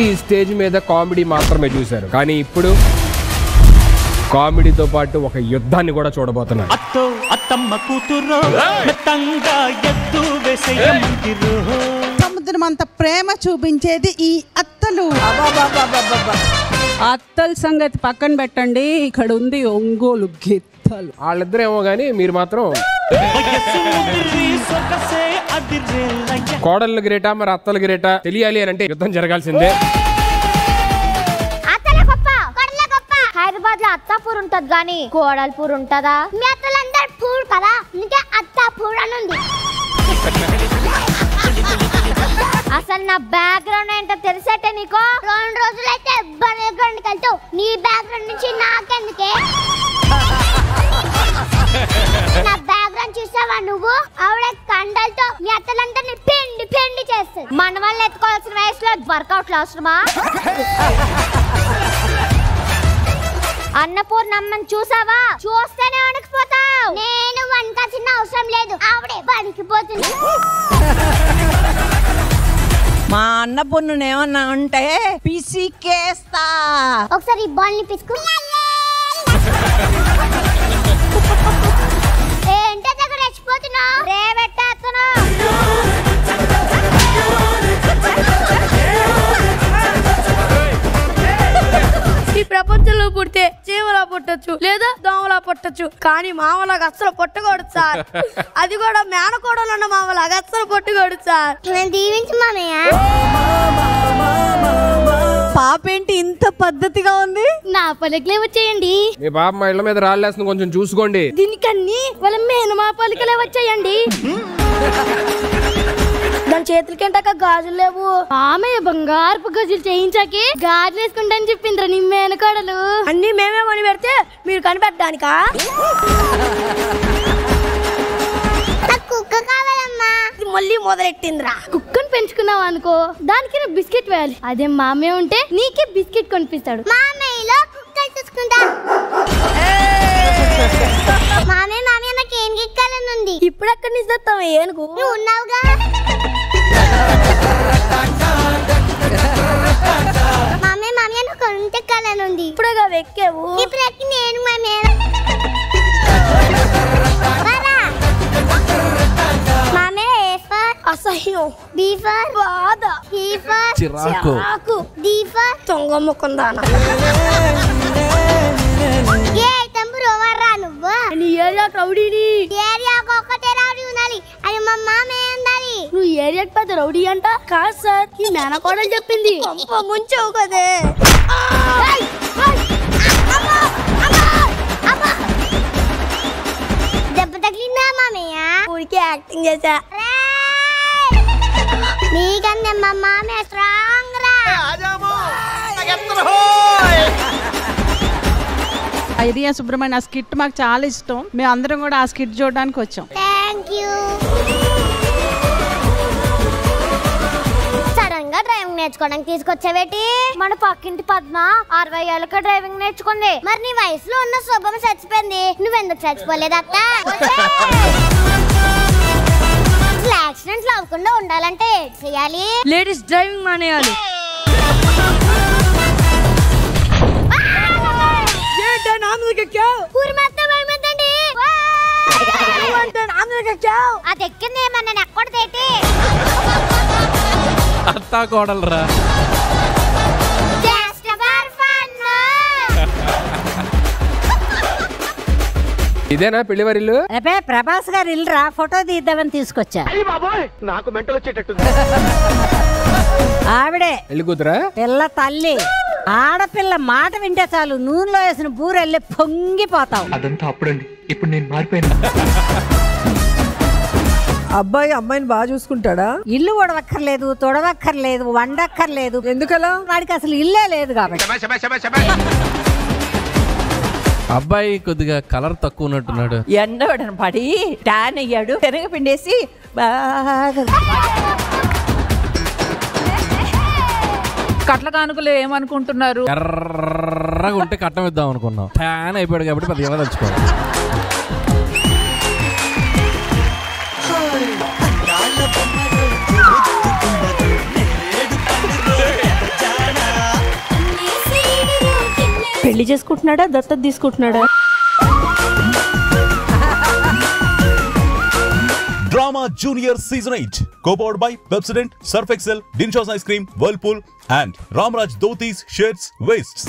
ఈ స్టేజ్ మీద కామెడీ మాత్రమే చూశారు, కానీ ఇప్పుడు కామెడీతో పాటు ఒక యుద్ధాన్ని కూడా చూడబోతున్నారు. సముద్రం అంత ప్రేమ చూపించేది ఈ అత్తలు. అత్తల సంగతి పక్కన పెట్టండి, ఇక్కడ ఉంది ఒంగోలు గిత్తలు. వాళ్ళిద్దరేమో గానీ మీరు మాత్రం కోడళ్ళు గ్రేటా మరి అత్తలు గ్రేటా తెలియాలి అని అంటే యుద్ధం జరగాల్సిందే. హైదరాబాద్ లో అత్తాపూర్ ఉంటది గానీ కోడల్పూర్ ఉంటదా? మీ అత్తలందరూ పూర్ కదా, ఇంకా అత్తాపూర్ అని ఉంది. అసలు నా బ్యాక్గ్రౌండ్ ఏంటో తెలిసేటే నీకు? 2 రోజులైతే బ్యాక్గ్రౌండ్ వెళ్తావు. నీ బ్యాక్గ్రౌండ్ నుంచి నాకెందుకే? నా బ్యాక్గ్రౌండ్ చూసావా నువ్వు? ఆవిడ కండలతో మీ అత్తలందరినీ పిండి పిండి చేస్తుంది. మన వాళ్ళు ఎత్తుకోవాల్సిన వయసులో వర్కౌట్లు అవసరమా? అన్నపూర్ణమ్మని చూసావా? చూస్తేనే వణికిపోతావు. నేను వణకాల్సిన అవసరం లేదు, ఆవిడే వణికిపోతుంది. మా అన్నపూర్ణను ఏమన్నా అంటే పిసికేస్తా. ఒకసారి ఈ బాల్ ని పిసుకు. ఏంటో దగ్గర రెచ్చిపోతున్నావు? రేవెట్టేస్తున్నా. ఈ ప్రపంచంలో పుడితే చీమలా పుట్టచ్చు లేదా దోమలా పుట్టచ్చు, కానీ మామలాగా అస్సలు పుట్టకూడదు సార్. అది కూడా మేనకోడలు ఉన్న మామలాగా అస్సలు పుట్టకూడదు సార్. నేను దీవించు మామయ్య. పాపేంటి ఇంత పద్ధతిగా ఉంది? నా పలికలే వచ్చేయండి. మీ బాబు మా ఇళ్ళ మీద రాళ్ళేస్తుంది, కొంచెం చూసుకోండి. దీనికన్నీ వాళ్ళ మేనమా పలికలే వచ్చాయండి. దాని చేతులకేంటాక గాజులు లేవు. ఆమె బంగారపు గాజులు చేయించాకి గాజులు వేసుకుంటాని చెప్పిందిరా నీ మేనకోడలు. అన్ని మేమే కొని పెడితే మీరు కనిపెట్టడానికా? కుక్క కావాలమ్మా. మళ్ళీ మొదలెట్టిందిరా. కుక్కను పెంచుకున్నావు అనుకో, దానికి బిస్కెట్ వేయాలి. అదే మామే ఉంటే నీకే బిస్కెట్ కొనిపిస్తాడు. మామయ్యలో కుక్కలు చూసుకుంటా. మామయ్య మామయ్య నాకు ఏం గిక్కాలని ఉంది. ఇప్పుడు ఎక్కడి నుంచి తెస్తావు ఏనుగు? నువ్వు ఉన్నావుగా. మామయ్య మామయ్య నాకు కొంత కాలని ఉంది. ఇప్పుడుగా వెక్కావు. ఇప్పుడు ఎక్కి నేను మామయ్య. మామయ్య ఏ ఫర్ అసహ్యం, బి ఫర్ బాధ, సి ఫర్ చిరాకు, డి ఫర్ తొంగముకుందానా. ఏ తంబు రోవర్రా నువ్వు? నీ ఏరియా రౌడీని. ఏరియాకు ఒక్కటే రౌడీ ఉండాలి, అది మా మామయ్య ఉండాలి. నువ్వు ఏరియాకి పెద్ద రౌడీ అంట? కాదు సార్, ఈ మేనకోడలు చెప్పింది. ముంచావు కదే. దెబ్బ తగిలిందా మామయ్య? ఊరికే యాక్టింగ్ చేసా. నీకన్నా మా మామయ్య స్ట్రాంగ్ రా. ఐరియా సుబ్రహ్మణ్య ఆ స్కిట్ మాకు చాలా ఇష్టం. మేము అందరం కూడా ఆ స్కిట్ చూడడానికి వచ్చాం. Thank you. సడన్ గా డ్రైవింగ్ నేర్చుకోవడానికి తీసుకొచ్చావేటి? మన పక్కింటి పద్మ 60 ఏళ్ళకి డ్రైవింగ్ నేర్చుకుంది. మరి నీ వయసులో ఉన్న శుభం చచ్చిపోయింది, నువ్వెందుకు చచ్చిపోలేదు అత్త? యాక్సిడెంట్లు అవ్వకుండా ఉండాలంటే ఏం చేయాలి? లేడీస్ డ్రైవింగ్ మానేయాలి. అది ఎక్కింది ఏమన్నా ఎక్కడదేటి? అత్తా కోడలరా. ఇదేనా పెళ్లివారిల్లు? ప్రభాస్ గారు ఇల్లురా, ఫోటో తీద్దామని తీసుకొచ్చా. నాకు మెంటల్ వచ్చేటట్టుంది. ఆవిడే పెళ్లి కూతురా? పిల్ల తల్లి. ఆడపిల్ల మాట వింటే చాలు నూనెలో వేసిన బూరెళ్ళి పొంగిపోతావు. అదంతా అప్పుడండి, ఇప్పుడు నేను మారిపోయాను. అబ్బాయి అమ్మాయిని బాగా చూసుకుంటాడా? ఇల్లు ఉడవక్కర్లేదు, తొడవక్కర్లేదు, వండక్కర్లేదు. ఎందుకలా? వాడికి అసలు ఇల్లే లేదు కాబట్టి. అబ్బాయి కొద్దిగా కలర్ తక్కువ ఉన్నట్టున్నాడు. ఎండవడని పడి టాన్ అయ్యాడు, శనగ పిండేసి బాగా. కట్ల కానుకలు ఏమనుకుంటున్నారు? ఎర్రగా ఉంటే కట్టం ఇద్దాం అనుకున్నాం. ఫ్యాన్ అయిపోయాడు కాబట్టి పెద్ద ఎవరు తలుచుకోవాలి. పెళ్లి చేసుకుంటున్నాడా దత్తత తీసుకుంటున్నాడా? Drama junior season 8 co-powered by Pepsodent, Surf Excel, Dinshaw's Ice Cream, Whirlpool and Ramraj Dhotis Shirts Wastes.